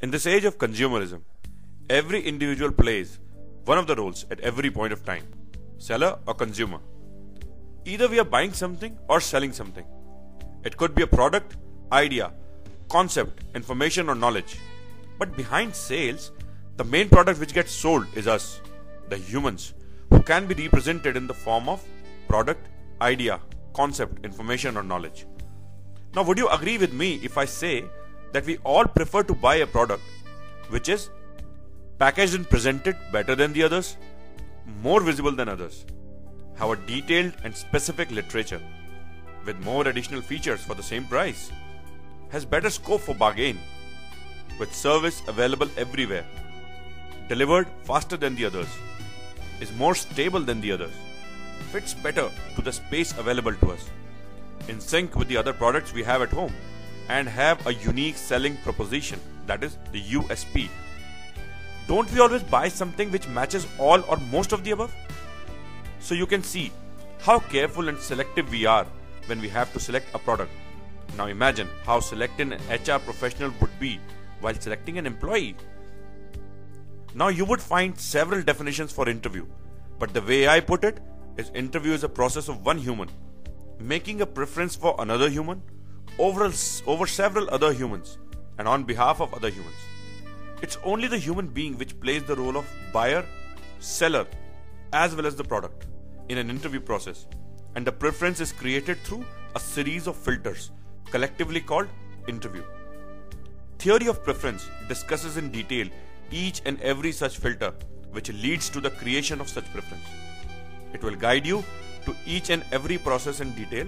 In this age of consumerism, every individual plays one of the roles at every point of time, seller or consumer. Either we are buying something or selling something. It could be a product, idea, concept, information or knowledge. But behind sales, the main product which gets sold is us, the humans, who can be represented in the form of product, idea, concept, information or knowledge. Now, would you agree with me if I say that we all prefer to buy a product which is packaged and presented better than the others, more visible than others, have a detailed and specific literature with more additional features for the same price, has better scope for bargain, with service available everywhere, delivered faster than the others, is more stable than the others, fits better to the space available to us, in sync with the other products we have at home, and have a unique selling proposition, that is the USP. Don't we always buy something which matches all or most of the above? So you can see how careful and selective we are when we have to select a product. Now imagine how selective an HR professional would be while selecting an employee. Now you would find several definitions for interview, but the way I put it is interview is a process of one human making a preference for another human over several other humans and on behalf of other humans. It's only the human being which plays the role of buyer, seller, as well as the product in an interview process, and the preference is created through a series of filters collectively called interview. Theory of preference discusses in detail each and every such filter which leads to the creation of such preference. It will guide you to each and every process in detail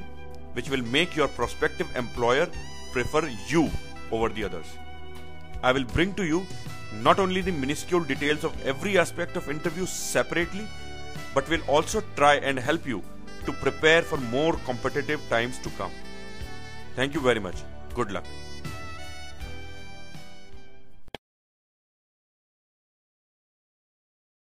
which will make your prospective employer prefer you over the others. I will bring to you not only the minuscule details of every aspect of interview separately, but will also try and help you to prepare for more competitive times to come. Thank you very much. Good luck.